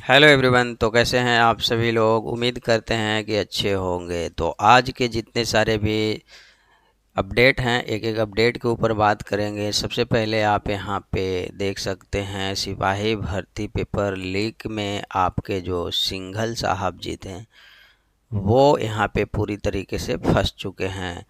Hello everyone. तो कैसे हैं आप सभी लोग? उम्मीद करते हैं कि अच्छे होंगे। तो आज के जितने सारे भी अपडेट हैं, एक एक अपडेट के ऊपर बात करेंगे। सबसे पहले आप यहाँ पे देख सकते हैं सिपाही भर्ती पेपर लीक में आपके जो सिंघल साहब जी थे वो यहाँ पे पूरी तरीके से फंस चुके हैं।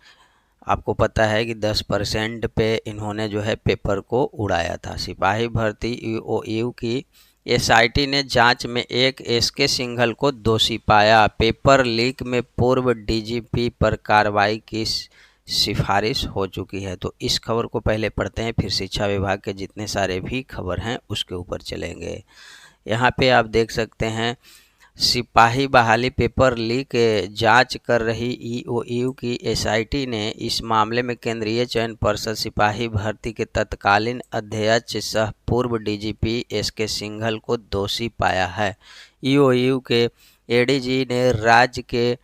आपको पता है कि 10% पे इन्होंने जो है पेपर को उड़ाया था। सिपाही भर्ती ईओयू की एसआईटी ने जांच में एक एसके सिंघल को दोषी पाया। पेपर लीक में पूर्व डीजीपी पर कार्रवाई की सिफारिश हो चुकी है। तो इस खबर को पहले पढ़ते हैं, फिर शिक्षा विभाग के जितने सारे भी खबर हैं उसके ऊपर चलेंगे। यहाँ पे आप देख सकते हैं सिपाही बहाली पेपर लीक जांच कर रही ईओयू की एसआईटी ने इस मामले में केंद्रीय चयन पर्षद सिपाही भर्ती के तत्कालीन अध्यक्ष सह पूर्व डीजीपी एसके सिंघल को दोषी पाया है। ईओयू के एडीजी ने राज्य के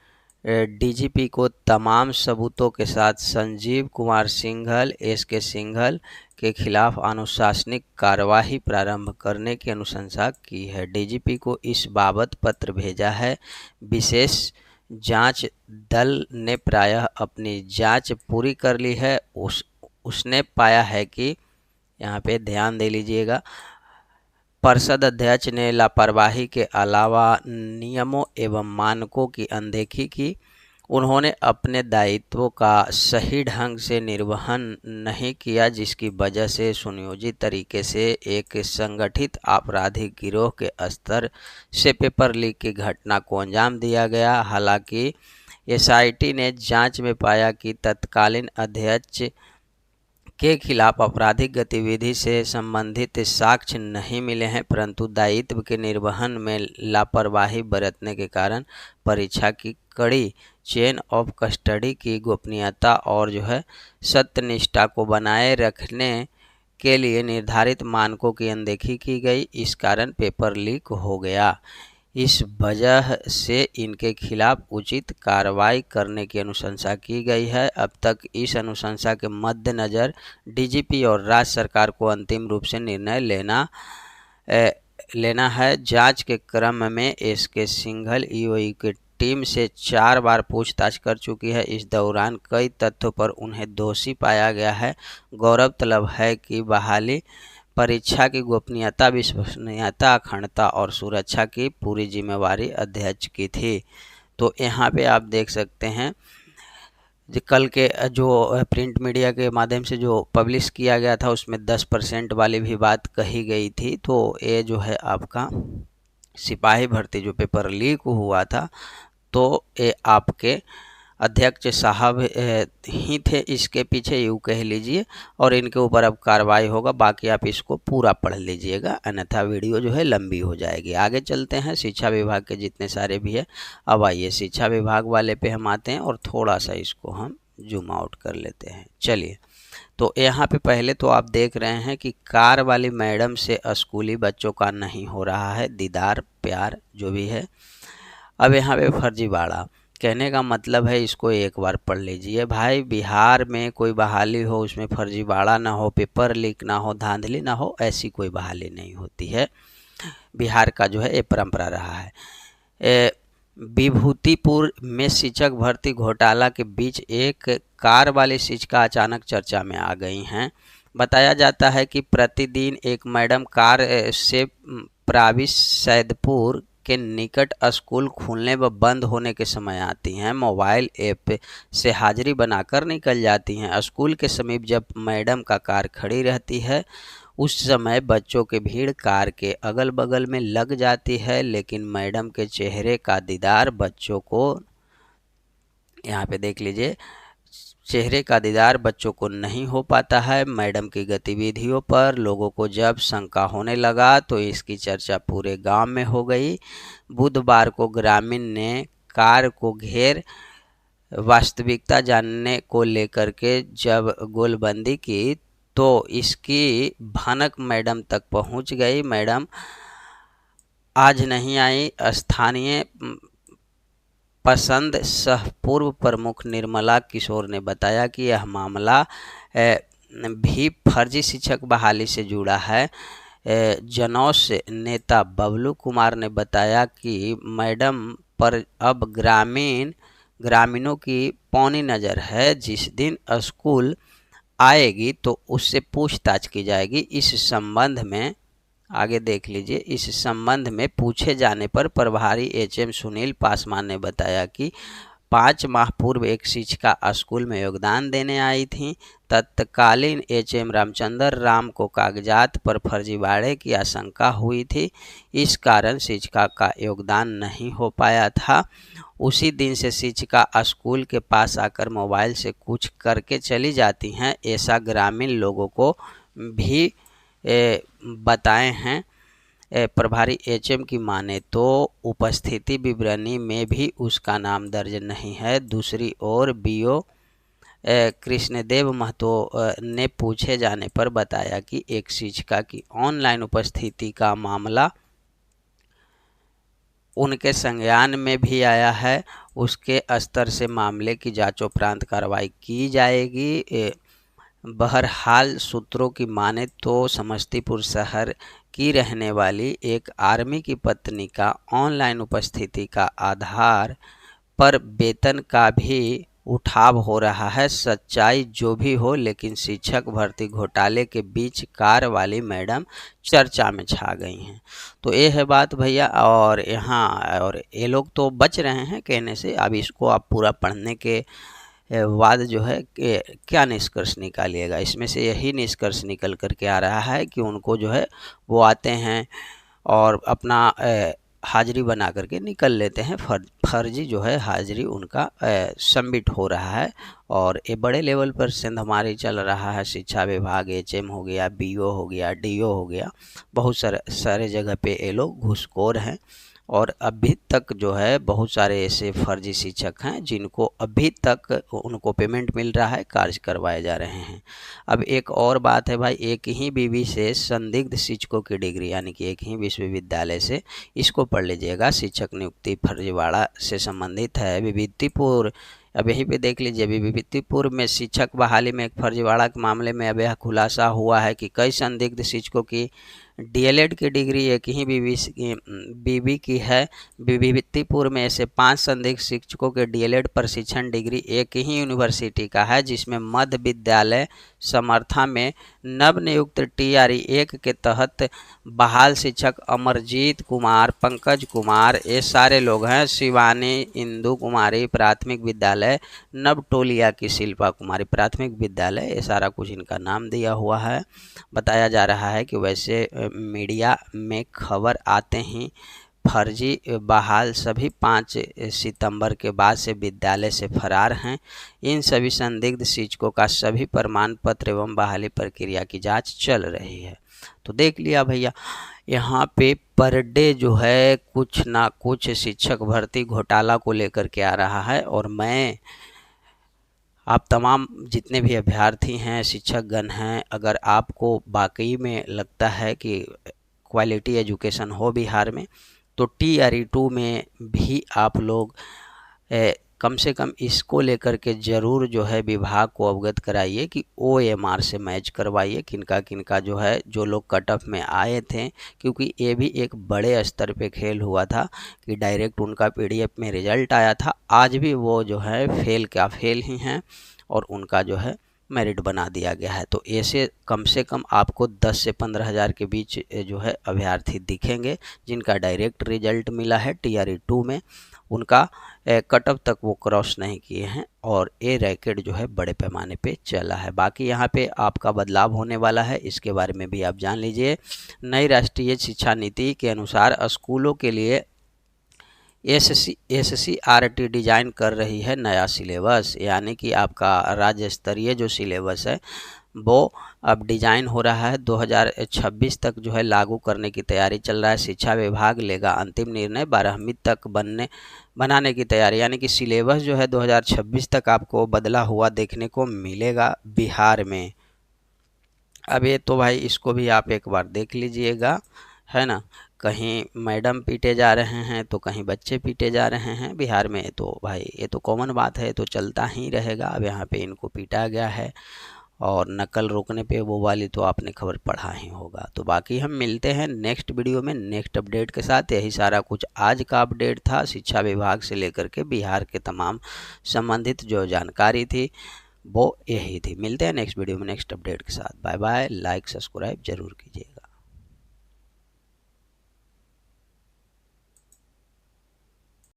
डीजीपी को तमाम सबूतों के साथ संजीव कुमार सिंघल एसके सिंघल के खिलाफ अनुशासनिक कार्यवाही प्रारंभ करने की अनुशंसा की है। डीजीपी को इस बाबत पत्र भेजा है। विशेष जांच दल ने प्रायः अपनी जांच पूरी कर ली है। उसने पाया है कि, यहाँ पे ध्यान दे लीजिएगा, परिषद अध्यक्ष ने लापरवाही के अलावा नियमों एवं मानकों की अनदेखी की। उन्होंने अपने दायित्वों का सही ढंग से निर्वहन नहीं किया, जिसकी वजह से सुनियोजित तरीके से एक संगठित आपराधिक गिरोह के स्तर से पेपर लीक की घटना को अंजाम दिया गया। हालांकि एसआईटी ने जांच में पाया कि तत्कालीन अध्यक्ष के खिलाफ आपराधिक गतिविधि से संबंधित साक्ष्य नहीं मिले हैं, परंतु दायित्व के निर्वहन में लापरवाही बरतने के कारण परीक्षा की कड़ी चेन ऑफ कस्टडी की गोपनीयता और जो है सत्यनिष्ठा को बनाए रखने के लिए निर्धारित मानकों की अनदेखी की गई। इस कारण पेपर लीक हो गया। इस वजह से इनके खिलाफ उचित कार्रवाई करने की अनुशंसा की गई है। अब तक इस अनुशंसा के मद्देनज़र डीजीपी और राज्य सरकार को अंतिम रूप से निर्णय लेना है। जांच के क्रम में एसके सिंघल ईओयू की टीम से 4 बार पूछताछ कर चुकी है। इस दौरान कई तथ्यों पर उन्हें दोषी पाया गया है। गौरतलब है कि बहाली परीक्षा की गोपनीयता, विश्वसनीयता, अखंडता और सुरक्षा की पूरी जिम्मेवारी अध्यक्ष की थी। तो यहाँ पे आप देख सकते हैं कल के जो प्रिंट मीडिया के माध्यम से जो पब्लिश किया गया था उसमें 10% वाली भी बात कही गई थी। तो ये जो है आपका सिपाही भर्ती जो पेपर लीक हुआ था, तो ये आपके अध्यक्ष साहब ही थे इसके पीछे, यूँ कह लीजिए, और इनके ऊपर अब कार्रवाई होगा। बाकी आप इसको पूरा पढ़ लीजिएगा, अन्यथा वीडियो जो है लंबी हो जाएगी। आगे चलते हैं शिक्षा विभाग के जितने सारे भी है। अब आइए शिक्षा विभाग वाले पे हम आते हैं और थोड़ा सा इसको हम जूम आउट कर लेते हैं। चलिए, तो यहाँ पे पहले तो आप देख रहे हैं कि कार वाली मैडम से स्कूली बच्चों का नहीं हो रहा है दीदार प्यार जो भी है। अब यहाँ पे फर्जीवाड़ा, कहने का मतलब है, इसको एक बार पढ़ लीजिए भाई। बिहार में कोई बहाली हो उसमें फर्जीवाड़ा ना हो, पेपर लीक ना हो, धांधली ना हो, ऐसी कोई बहाली नहीं होती है। बिहार का जो है ये परंपरा रहा है। विभूतिपुर में शिक्षक भर्ती घोटाला के बीच एक कार वाली शिक्षिका अचानक चर्चा में आ गई हैं। बताया जाता है कि प्रतिदिन एक मैडम कार से प्राविश सैदपुर के निकट स्कूल खुलने व बंद होने के समय आती हैं। मोबाइल ऐप से हाजिरी बनाकर निकल जाती हैं। स्कूल के समीप जब मैडम का कार खड़ी रहती है उस समय बच्चों की भीड़ कार के अगल बगल में लग जाती है, लेकिन मैडम के चेहरे का दीदार बच्चों को, यहाँ पे देख लीजिए, चेहरे का दीदार बच्चों को नहीं हो पाता है। मैडम की गतिविधियों पर लोगों को जब शंका होने लगा तो इसकी चर्चा पूरे गांव में हो गई। बुधवार को ग्रामीण ने कार को घेर वास्तविकता जानने को लेकर के जब गोलबंदी की तो इसकी भनक मैडम तक पहुंच गई। मैडम आज नहीं आई। स्थानीय पसंद सह पूर्व प्रमुख निर्मला किशोर ने बताया कि यह मामला भी फर्जी शिक्षक बहाली से जुड़ा है। जनौस नेता बबलू कुमार ने बताया कि मैडम पर अब ग्रामीणों की पौनी नज़र है। जिस दिन स्कूल आएगी तो उससे पूछताछ की जाएगी। इस संबंध में आगे देख लीजिए। इस संबंध में पूछे जाने पर प्रभारी एचएम सुनील पासवान ने बताया कि 5 माह पूर्व एक शिक्षिका स्कूल में योगदान देने आई थी। तत्कालीन एचएम रामचंद्र राम को कागजात पर फर्जीवाड़े की आशंका हुई थी। इस कारण शिक्षिका का योगदान नहीं हो पाया था। उसी दिन से शिक्षिका स्कूल के पास आकर मोबाइल से कुछ करके चली जाती हैं, ऐसा ग्रामीण लोगों को भी बताए हैं। प्रभारी एचएम की माने तो उपस्थिति विवरणी में भी उसका नाम दर्ज नहीं है। दूसरी ओर बीओ कृष्णदेव महतो ने पूछे जाने पर बताया कि एक शिक्षिका की ऑनलाइन उपस्थिति का मामला उनके संज्ञान में भी आया है। उसके स्तर से मामले की जांचोपरांत कार्रवाई की जाएगी। बहरहाल सूत्रों की माने तो समस्तीपुर शहर की रहने वाली एक आर्मी की पत्नी का ऑनलाइन उपस्थिति का आधार पर वेतन का भी उठाव हो रहा है। सच्चाई जो भी हो, लेकिन शिक्षक भर्ती घोटाले के बीच कार वाली मैडम चर्चा में छा गई हैं। तो ये है बात भैया। और यहाँ और ये लोग तो बच रहे हैं कहने से। अब इसको आप पूरा पढ़ने के बाद जो है कि क्या निष्कर्ष निकालिएगा, इसमें से यही निष्कर्ष निकल करके आ रहा है कि उनको जो है वो आते हैं और अपना हाजिरी बना करके निकल लेते हैं। फर्जी जो है हाजिरी उनका सबमिट हो रहा है। और ये बड़े लेवल पर सेंधमारी चल रहा है। शिक्षा विभाग, एचएम हो गया, बीओ हो गया, डीओ हो गया, बहुत सारे जगह पे ये लोग घूसखोर हैं। और अभी तक जो है बहुत सारे ऐसे फर्जी शिक्षक हैं जिनको अभी तक उनको पेमेंट मिल रहा है, कार्य करवाए जा रहे हैं। अब एक और बात है भाई, एक ही विवि से संदिग्ध शिक्षकों की डिग्री, यानी कि एक ही विश्वविद्यालय से, इसको पढ़ लीजिएगा। शिक्षक नियुक्ति फर्जीवाड़ा से संबंधित है। विभूतिपुर, अब यहीं पे देख लीजिए, विभूतिपुर में शिक्षक बहाली में एक फर्जीवाड़ा के मामले में अब यह खुलासा हुआ है कि कई संदिग्ध शिक्षकों की डीएलएड की डिग्री एक ही बीबी की है। विभूतिपुर में ऐसे 5 संदिग्ध शिक्षकों के डीएलएड प्रशिक्षण डिग्री एक ही यूनिवर्सिटी का है, जिसमें मध्य विद्यालय समर्था में नवनियुक्त टीआरई 1 के तहत बहाल शिक्षक अमरजीत कुमार, पंकज कुमार, ये सारे लोग हैं। शिवानी इंदु कुमारी प्राथमिक विद्यालय, नवटोलिया की शिल्पा कुमारी प्राथमिक विद्यालय, ये सारा कुछ इनका नाम दिया हुआ है। बताया जा रहा है कि वैसे मीडिया में खबर आते ही फर्जी बहाल सभी 5 सितंबर के बाद से विद्यालय से फरार हैं। इन सभी संदिग्ध शिक्षकों का सभी प्रमाण पत्र एवं बहाली प्रक्रिया की जांच चल रही है। तो देख लिया भैया, यहाँ पे पर डे जो है कुछ ना कुछ शिक्षक भर्ती घोटाला को लेकर के आ रहा है। और मैं आप तमाम जितने भी अभ्यर्थी हैं, शिक्षकगण हैं, अगर आपको वाकई में लगता है कि क्वालिटी एजुकेशन हो बिहार में, तो टीआरई 2 में भी आप लोग कम से कम इसको लेकर के ज़रूर जो है विभाग को अवगत कराइए कि ओएमआर से मैच करवाइए किनका किनका जो है, जो लोग कट ऑफ में आए थे। क्योंकि ये भी एक बड़े स्तर पे खेल हुआ था कि डायरेक्ट उनका पीडीएफ में रिजल्ट आया था। आज भी वो जो है फेल ही हैं और उनका जो है मेरिट बना दिया गया है। तो ऐसे कम से कम आपको 10 से 15 हज़ार के बीच जो है अभ्यर्थी दिखेंगे जिनका डायरेक्ट रिजल्ट मिला है टीआरई 2 में। उनका कट ऑफ तक वो क्रॉस नहीं किए हैं और ये रैकेट जो है बड़े पैमाने पे चला है। बाकी यहाँ पे आपका बदलाव होने वाला है, इसके बारे में भी आप जान लीजिए। नई राष्ट्रीय शिक्षा नीति के अनुसार स्कूलों के लिए एससीईआरटी डिजाइन कर रही है नया सिलेबस, यानी कि आपका राज्य स्तरीय जो सिलेबस है वो अब डिजाइन हो रहा है। 2026 तक जो है लागू करने की तैयारी चल रहा है। शिक्षा विभाग लेगा अंतिम निर्णय, 12वीं तक बनाने की तैयारी, यानी कि सिलेबस जो है 2026 तक आपको बदला हुआ देखने को मिलेगा बिहार में। अब ये तो भाई इसको भी आप एक बार देख लीजिएगा, है ना। कहीं मैडम पीटे जा रहे हैं तो कहीं बच्चे पीटे जा रहे हैं बिहार में। तो भाई ये तो कॉमन बात है, तो चलता ही रहेगा। अब यहाँ पे इनको पीटा गया है और नकल रोकने पे वो वाली तो आपने खबर पढ़ा ही होगा। तो बाकी हम मिलते हैं नेक्स्ट वीडियो में नेक्स्ट अपडेट के साथ। यही सारा कुछ आज का अपडेट था, शिक्षा विभाग से लेकर के बिहार के तमाम संबंधित जो जानकारी थी वो यही थी। मिलते हैं नेक्स्ट वीडियो में नेक्स्ट अपडेट के साथ। Bye bye. लाइक सब्सक्राइब जरूर कीजिए।